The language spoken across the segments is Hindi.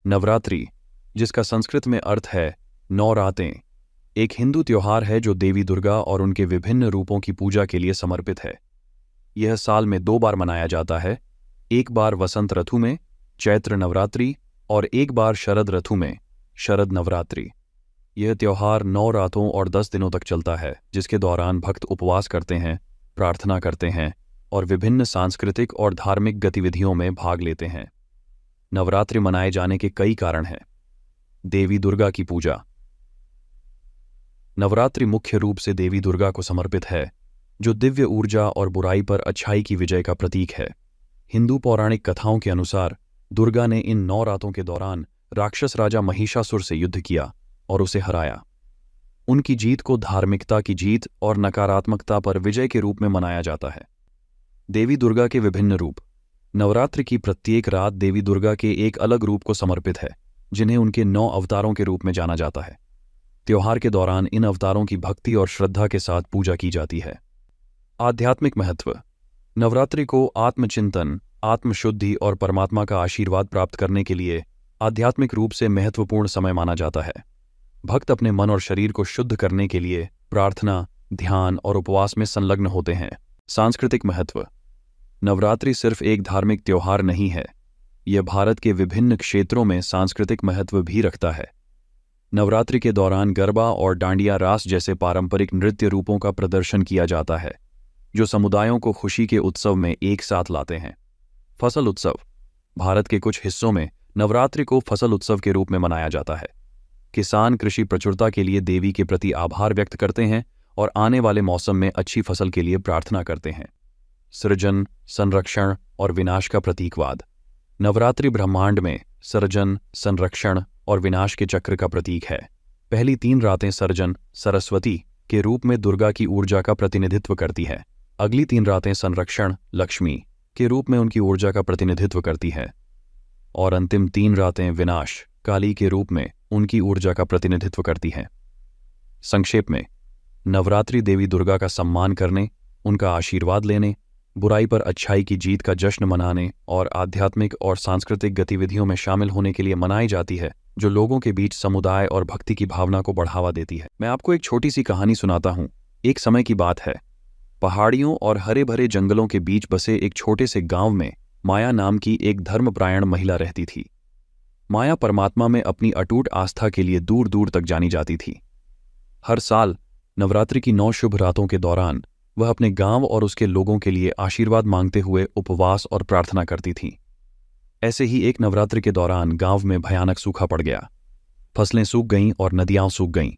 नवरात्रि, जिसका संस्कृत में अर्थ है 9 रातें, एक हिंदू त्योहार है जो देवी दुर्गा और उनके विभिन्न रूपों की पूजा के लिए समर्पित है। यह साल में 2 बार मनाया जाता है, एक बार वसंत ऋतु में चैत्र नवरात्रि और एक बार शरद ऋतु में शरद नवरात्रि। यह त्योहार 9 रातों और 10 दिनों तक चलता है, जिसके दौरान भक्त उपवास करते हैं, प्रार्थना करते हैं और विभिन्न सांस्कृतिक और धार्मिक गतिविधियों में भाग लेते हैं। नवरात्रि मनाए जाने के कई कारण हैं। देवी दुर्गा की पूजा। नवरात्रि मुख्य रूप से देवी दुर्गा को समर्पित है, जो दिव्य ऊर्जा और बुराई पर अच्छाई की विजय का प्रतीक है। हिंदू पौराणिक कथाओं के अनुसार दुर्गा ने इन 9 रातों के दौरान राक्षस राजा महिषासुर से युद्ध किया और उसे हराया। उनकी जीत को धार्मिकता की जीत और नकारात्मकता पर विजय के रूप में मनाया जाता है। देवी दुर्गा के विभिन्न रूप। नवरात्रि की प्रत्येक रात देवी दुर्गा के एक अलग रूप को समर्पित है, जिन्हें उनके 9 अवतारों के रूप में जाना जाता है। त्योहार के दौरान इन अवतारों की भक्ति और श्रद्धा के साथ पूजा की जाती है। आध्यात्मिक महत्व। नवरात्रि को आत्मचिंतन, आत्मशुद्धि और परमात्मा का आशीर्वाद प्राप्त करने के लिए आध्यात्मिक रूप से महत्वपूर्ण समय माना जाता है। भक्त अपने मन और शरीर को शुद्ध करने के लिए प्रार्थना, ध्यान और उपवास में संलग्न होते हैं। सांस्कृतिक महत्व। नवरात्रि सिर्फ एक धार्मिक त्योहार नहीं है, यह भारत के विभिन्न क्षेत्रों में सांस्कृतिक महत्व भी रखता है। नवरात्रि के दौरान गरबा और डांडिया रास जैसे पारंपरिक नृत्य रूपों का प्रदर्शन किया जाता है, जो समुदायों को खुशी के उत्सव में एक साथ लाते हैं। फसल उत्सव। भारत के कुछ हिस्सों में नवरात्रि को फसल उत्सव के रूप में मनाया जाता है। किसान कृषि प्रचुरता के लिए देवी के प्रति आभार व्यक्त करते हैं और आने वाले मौसम में अच्छी फसल के लिए प्रार्थना करते हैं। सृजन, संरक्षण और विनाश का प्रतीकवाद। नवरात्रि ब्रह्मांड में सृजन, संरक्षण और विनाश के चक्र का प्रतीक है। पहली 3 रातें सृजन, सरस्वती के रूप में दुर्गा की ऊर्जा का प्रतिनिधित्व करती है। अगली 3 रातें संरक्षण, लक्ष्मी के रूप में उनकी ऊर्जा का प्रतिनिधित्व करती है और अंतिम 3 रातें विनाश, काली के रूप में उनकी ऊर्जा का प्रतिनिधित्व करती हैं। संक्षेप में, नवरात्रि देवी दुर्गा का सम्मान करने, उनका आशीर्वाद लेने, बुराई पर अच्छाई की जीत का जश्न मनाने और आध्यात्मिक और सांस्कृतिक गतिविधियों में शामिल होने के लिए मनाई जाती है, जो लोगों के बीच समुदाय और भक्ति की भावना को बढ़ावा देती है। मैं आपको एक छोटी सी कहानी सुनाता हूँ। एक समय की बात है, पहाड़ियों और हरे भरे जंगलों के बीच बसे एक छोटे से गांव में माया नाम की एक धर्मपरायण महिला रहती थी। माया परमात्मा में अपनी अटूट आस्था के लिए दूर दूर तक जानी जाती थी। हर साल नवरात्रि की 9 शुभ रातों के दौरान वह अपने गांव और उसके लोगों के लिए आशीर्वाद मांगते हुए उपवास और प्रार्थना करती थी। ऐसे ही एक नवरात्रि के दौरान गांव में भयानक सूखा पड़ गया। फसलें सूख गईं और नदियां सूख गईं।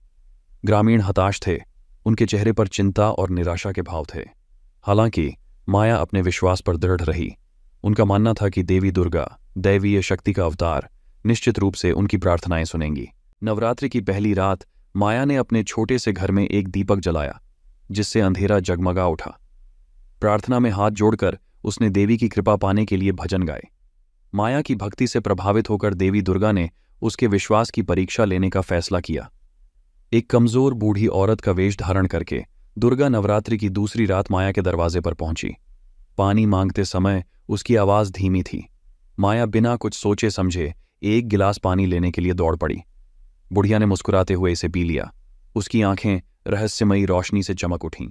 ग्रामीण हताश थे, उनके चेहरे पर चिंता और निराशा के भाव थे। हालांकि माया अपने विश्वास पर दृढ़ रही। उनका मानना था कि देवी दुर्गा, दैवीय शक्ति का अवतार, निश्चित रूप से उनकी प्रार्थनाएं सुनेंगी। नवरात्रि की पहली रात माया ने अपने छोटे से घर में एक दीपक जलाया, जिससे अंधेरा जगमगा उठा। प्रार्थना में हाथ जोड़कर उसने देवी की कृपा पाने के लिए भजन गाए। माया की भक्ति से प्रभावित होकर देवी दुर्गा ने उसके विश्वास की परीक्षा लेने का फैसला किया। एक कमजोर बूढ़ी औरत का वेश धारण करके दुर्गा नवरात्रि की दूसरी रात माया के दरवाजे पर पहुंची। पानी मांगते समय उसकी आवाज धीमी थी। माया बिना कुछ सोचे समझे एक गिलास पानी लेने के लिए दौड़ पड़ी। बुढ़िया ने मुस्कुराते हुए इसे पी लिया। उसकी आंखें रहस्यमयी रोशनी से चमक उठीं।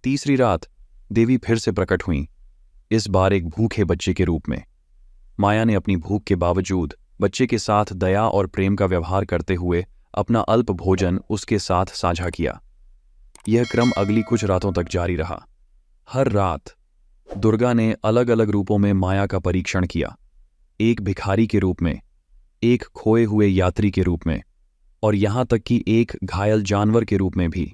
तीसरी रात देवी फिर से प्रकट हुईं, इस बार एक भूखे बच्चे के रूप में। माया ने अपनी भूख के बावजूद बच्चे के साथ दया और प्रेम का व्यवहार करते हुए अपना अल्प भोजन उसके साथ साझा किया। यह क्रम अगली कुछ रातों तक जारी रहा। हर रात दुर्गा ने अलग अलग रूपों में माया का परीक्षण किया, एक भिखारी के रूप में, एक खोए हुए यात्री के रूप में और यहां तक कि एक घायल जानवर के रूप में भी।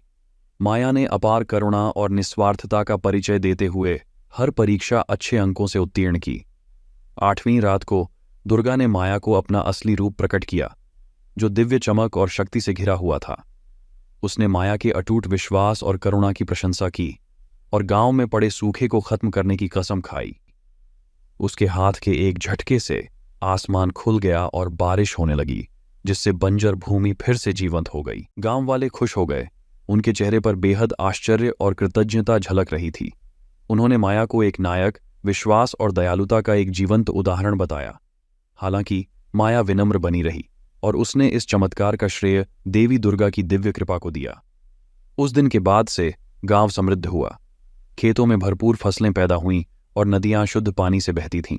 माया ने अपार करुणा और निस्वार्थता का परिचय देते हुए हर परीक्षा अच्छे अंकों से उत्तीर्ण की। 8वीं रात को दुर्गा ने माया को अपना असली रूप प्रकट किया, जो दिव्य चमक और शक्ति से घिरा हुआ था। उसने माया के अटूट विश्वास और करुणा की प्रशंसा की और गांव में पड़े सूखे को खत्म करने की कसम खाई। उसके हाथ के एक झटके से आसमान खुल गया और बारिश होने लगी, जिससे बंजर भूमि फिर से जीवंत हो गई। गांव वाले खुश हो गए। उनके चेहरे पर बेहद आश्चर्य और कृतज्ञता झलक रही थी। उन्होंने माया को एक नायक, विश्वास और दयालुता का एक जीवंत उदाहरण बताया। हालांकि माया विनम्र बनी रही और उसने इस चमत्कार का श्रेय देवी दुर्गा की दिव्य कृपा को दिया। उस दिन के बाद से गांव समृद्ध हुआ, खेतों में भरपूर फसलें पैदा हुईं और नदियां शुद्ध पानी से बहती थीं।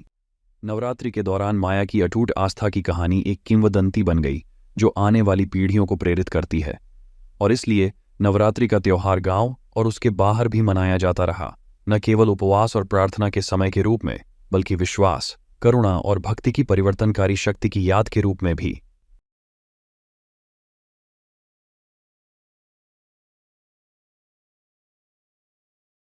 नवरात्रि के दौरान माया की अटूट आस्था की कहानी एक किंवदंती बन गई जो आने वाली पीढ़ियों को प्रेरित करती है, और इसलिए नवरात्रि का त्योहार गांव और उसके बाहर भी मनाया जाता रहा, न केवल उपवास और प्रार्थना के समय के रूप में, बल्कि विश्वास, करुणा और भक्ति की परिवर्तनकारी शक्ति की याद के रूप में भी।